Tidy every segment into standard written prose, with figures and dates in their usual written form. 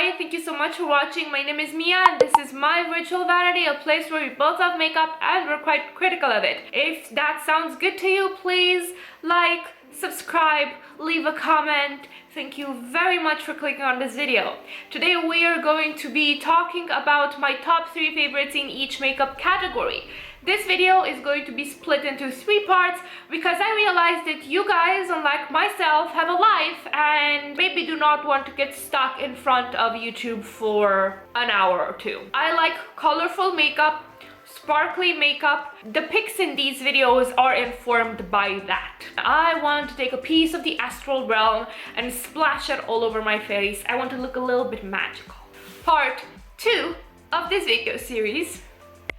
Hi, thank you so much for watching. My name is Mia and this is my virtual vanity, a place where we both love makeup and we're quite critical of it. If that sounds good to you, please like, subscribe, leave a comment. Thank you very much for clicking on this video. Today we are going to be talking about my top 3 favorites in each makeup category. This video is going to be split into 3 parts because I realized that you guys, unlike myself, have a life and maybe do not want to get stuck in front of YouTube for an hour or 2. I like colorful makeup, sparkly makeup. The pics in these videos are informed by that. I want to take a piece of the astral realm and splash it all over my face. I want to look a little bit magical. Part 2 of this video series.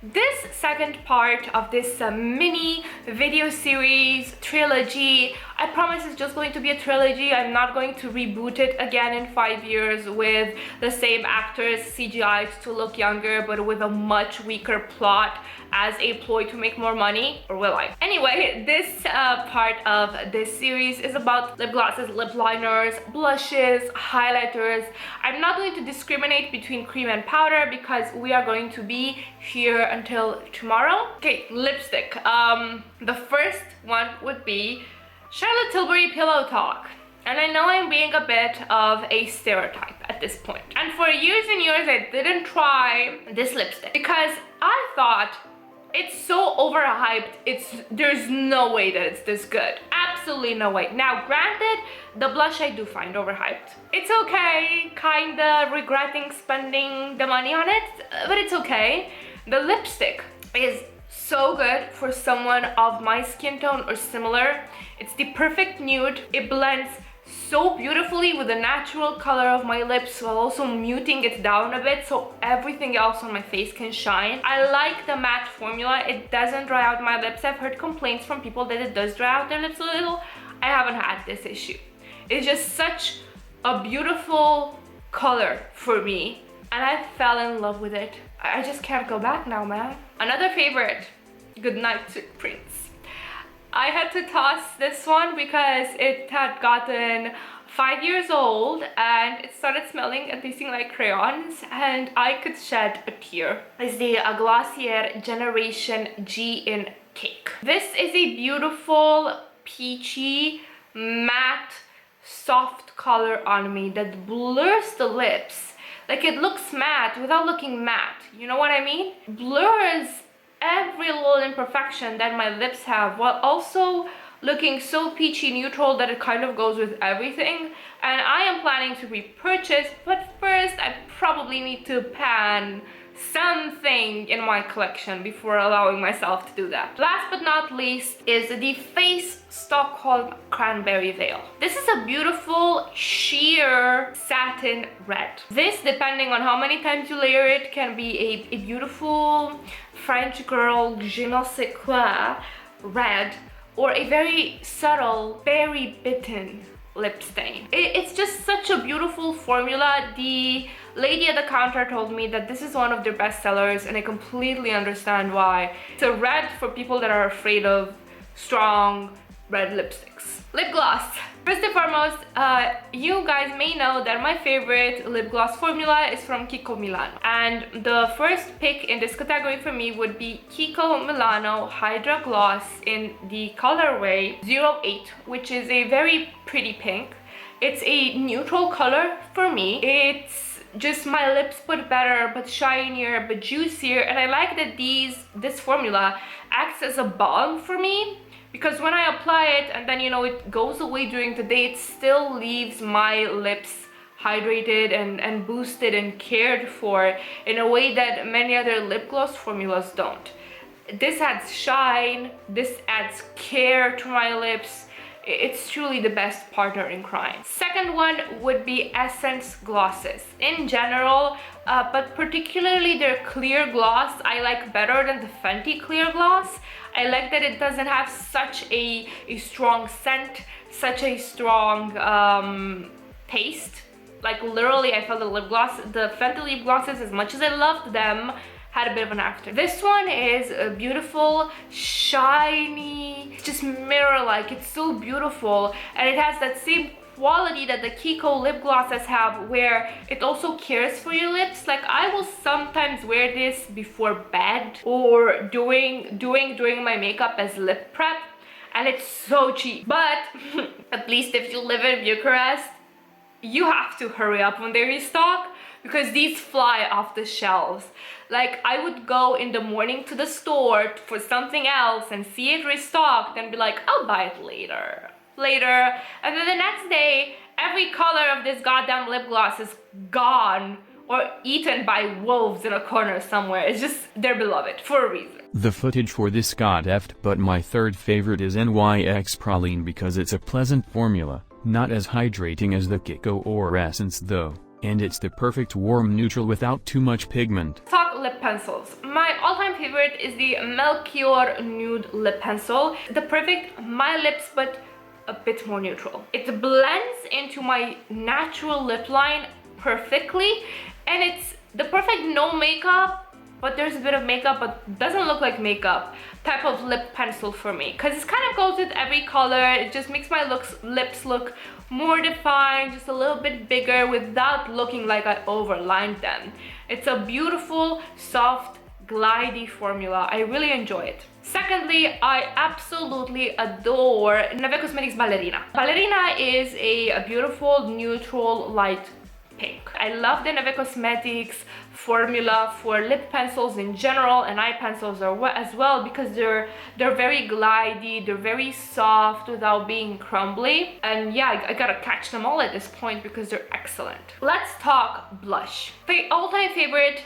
This second part of this mini video series trilogy, I promise it's just going to be a trilogy. I'm not going to reboot it again in 5 years with the same actors CGI'd to look younger but with a much weaker plot as a ploy to make more money, or will I? Anyway, this part of this series is about lip glosses, lip liners, blushes, highlighters. I'm not going to discriminate between cream and powder because we are going to be here until tomorrow. Okay, lipstick. The first one would be Charlotte Tilbury Pillow Talk. And I know I'm being a bit of a stereotype at this point. And for years and years I didn't try this lipstick because I thought it's so overhyped. There's no way that it's this good. Absolutely no way. Now, granted, the blush I do find overhyped. It's okay, kinda regretting spending the money on it, but it's okay. The lipstick is so good for someone of my skin tone or similar. It's the perfect nude. It blends so beautifully with the natural color of my lips while also muting it down a bit so everything else on my face can shine. I like the matte formula. It doesn't dry out my lips. I've heard complaints from people that it does dry out their lips a little. I haven't had this issue. It's just such a beautiful color for me and I fell in love with it. I just can't go back now, man. Another favorite, Goodnight Sweet Prince. I had to toss this one because it had gotten 5 years old and it started smelling and tasting like crayons and I could shed a tear. It's the Glossier Generation G in Cake. This is a beautiful peachy matte soft color on me that blurs the lips. Like it looks matte without looking matte, you know what I mean? Blurs every little imperfection that my lips have while also looking so peachy neutral that it kind of goes with everything. And I am planning to repurchase, but first I probably need to pan something in my collection before allowing myself to do that. Last but not least is the Face Stockholm Cranberry Veil. This is a beautiful sheer satin red. This, depending on how many times you layer it, can be a beautiful French girl je ne sais quoi red or a very subtle berry bitten lip stain. It's just such a beautiful formula. The lady at the counter told me that this is one of their best sellers and I completely understand why. It's a red for people that are afraid of strong red lipsticks. Lip gloss. First and foremost, you guys may know that my favorite lip gloss formula is from Kiko Milano. And the first pick in this category for me would be Kiko Milano Hydra Gloss in the colorway 08, which is a very pretty pink. It's a neutral color for me. It's just my lips but better, but shinier, but juicier. And I like that this formula acts as a balm for me. Because when I apply it and then, you know, it goes away during the day, it still leaves my lips hydrated and boosted and cared for in a way that many other lip gloss formulas don't. This adds shine, this adds care to my lips. It's truly the best partner in crime. Second one would be Essence glosses. In general, but particularly their clear gloss, I like better than the Fenty clear gloss. I like that it doesn't have such a strong scent, such a strong taste. Like literally I felt the lip gloss, the Fenty lip glosses, as much as I loved them, had a bit of an after. This one is a beautiful, shiny, just mirror-like. It's so beautiful and it has that same quality that the Kiko lip glosses have, where it also cares for your lips. Like, I will sometimes wear this before bed or during my makeup as lip prep, and it's so cheap. But at least if you live in Bucharest, you have to hurry up when they restock, because these fly off the shelves. Like, I would go in the morning to the store for something else and see it restocked and be like, I'll buy it later. And then the next day, every color of this goddamn lip gloss is gone or eaten by wolves in a corner somewhere. It's just, they're beloved for a reason. The footage for this got effed, but my third favorite is NYX Praline because it's a pleasant formula, not as hydrating as the Kiko or Essence though, and it's the perfect warm neutral without too much pigment. Talk lip pencils. My all-time favorite is the Melkior Nude lip pencil. The perfect my lips, but a bit more neutral. It blends into my natural lip line perfectly, and it's the perfect no makeup, but there's a bit of makeup but doesn't look like makeup type of lip pencil for me, because it kind of goes with every color. It just makes my lips look more defined, just a little bit bigger without looking like I overlined them. It's a beautiful, soft, glidey formula. I really enjoy it. Secondly, I absolutely adore Neve Cosmetics Ballerina. Ballerina is a beautiful neutral light pink. I love the Neve Cosmetics formula for lip pencils in general, and eye pencils as well, because they're very glidey, they're very soft without being crumbly, and yeah, I gotta catch them all at this point because they're excellent. Let's talk blush. The all-time favorite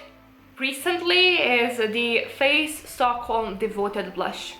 recently is the Face Stockholm Devoted blush,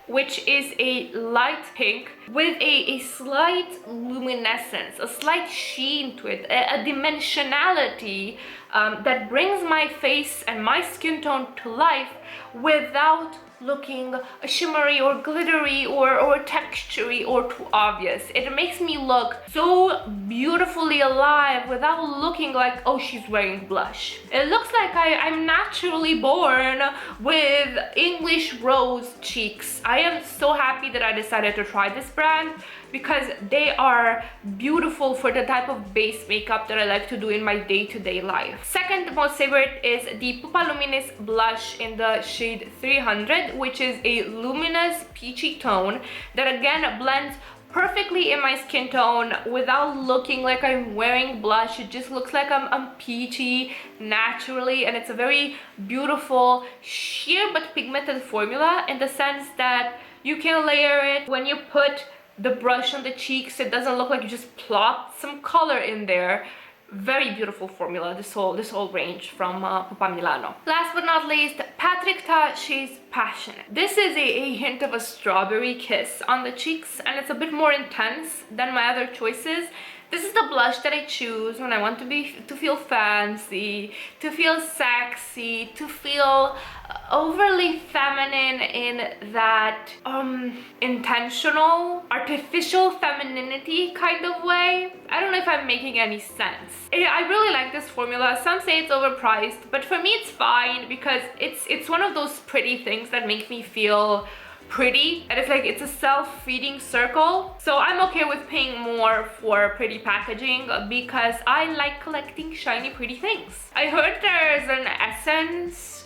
which is a light pink with a slight luminescence, a slight sheen to it, a dimensionality that brings my face and my skin tone to life without looking shimmery or glittery or textury or too obvious. It makes me look so beautifully alive without looking like, oh, she's wearing blush. It looks like I'm naturally born with English rose cheeks. I am so happy that I decided to try this brand because they are beautiful for the type of base makeup that I like to do in my day-to-day life. Second most favorite is the Pupa Lumynis blush in the shade 300, which is a luminous peachy tone that again blends perfectly in my skin tone without looking like I'm wearing blush. It just looks like I'm peachy naturally, and it's a very beautiful sheer but pigmented formula in the sense that you can layer it. When you put the brush on the cheeks, it doesn't look like you just plopped some color in there. Very beautiful formula, this whole range from Pupa Milano. Last but not least, Patrick Ta She's Passionate. This is a hint of a strawberry kiss on the cheeks, and it's a bit more intense than my other choices. This is the blush that I choose when I want to feel fancy, to feel sexy, to feel overly feminine in that intentional, artificial femininity kind of way. I don't know if I'm making any sense. I really like this formula. Some say it's overpriced, but for me it's fine because it's one of those pretty things that make me feel pretty, and it's a self-feeding circle. So I'm okay with paying more for pretty packaging because I like collecting shiny pretty things. I heard there's an Essence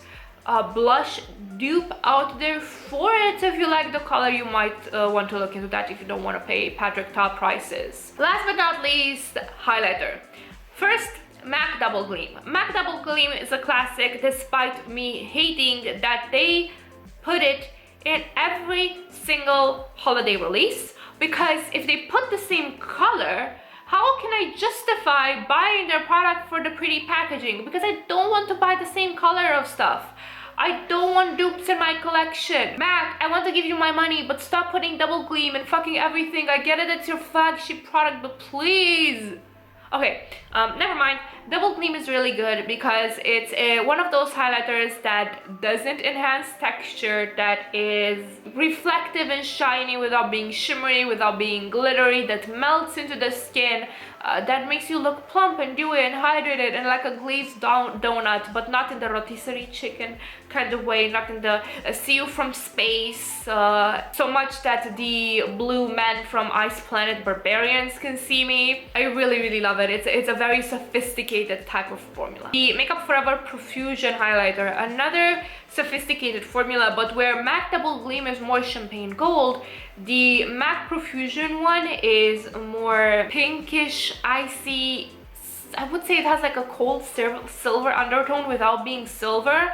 blush dupe out there for it, so if you like the color you might want to look into that if you don't want to pay Patrick Ta prices. Last but not least, highlighter. First, MAC Double Gleam. MAC Double Gleam is a classic despite me hating that they put it in every single holiday release, because if they put the same color, how can I justify buying their product for the pretty packaging? Because I don't want to buy the same color of stuff. I don't want dupes in my collection. MAC, I want to give you my money, but stop putting Double Gleam in fucking everything. I get it, it's your flagship product, but please. Okay, never mind. Double Gleam is really good because it's one of those highlighters that doesn't enhance texture, that is reflective and shiny without being shimmery, without being glittery, that melts into the skin that makes you look plump and dewy and hydrated and like a glazed donut, but not in the rotisserie chicken kind of way, not in the see you from space so much that the blue men from Ice Planet Barbarians can see me. I really love it. It's a very sophisticated type of formula. The Makeup Forever ProFusion highlighter, another sophisticated formula, but where MAC Double Gleam is more champagne gold, the MAC ProFusion one is more pinkish, icy. I would say it has like a cold silver undertone without being silver.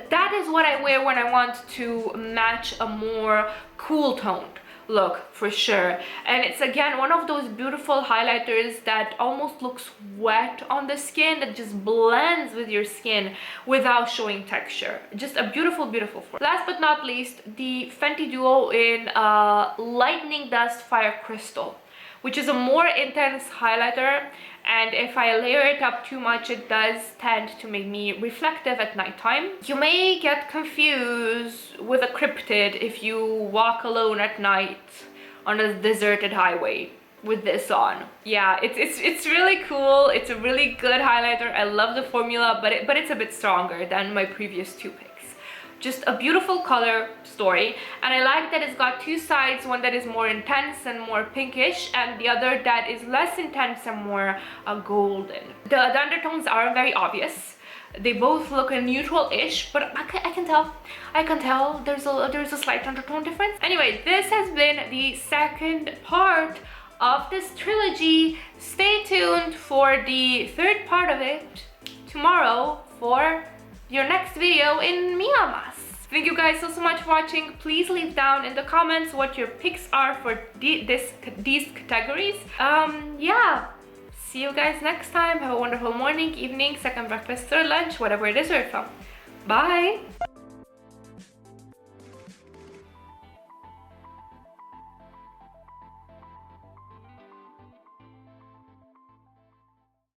That is what I wear when I want to match a more cool toned look, for sure. And it's again one of those beautiful highlighters that almost looks wet on the skin, that just blends with your skin without showing texture. Just a beautiful formula. Last but not least, the Fenty Duo in Lightning Dust Fire Crystal, which is a more intense highlighter, and if I layer it up too much, it does tend to make me reflective at nighttime. You may get confused with a cryptid if you walk alone at night on a deserted highway with this on. Yeah, it's really cool. It's a really good highlighter. I love the formula, but it's a bit stronger than my previous two picks. Just a beautiful color story, and I like that it's got two sides, one that is more intense and more pinkish, and the other that is less intense and more golden. The undertones aren't very obvious. They both look neutral-ish, but I can tell there's a slight undertone difference. Anyway, this has been the second part of this trilogy. Stay tuned for the third part of it tomorrow for your next video in Miamas. Thank you guys so much for watching. Please leave down in the comments what your picks are for these categories. Yeah, see you guys next time. Have a wonderful morning, evening, second breakfast, third lunch, whatever it is you're from. Bye.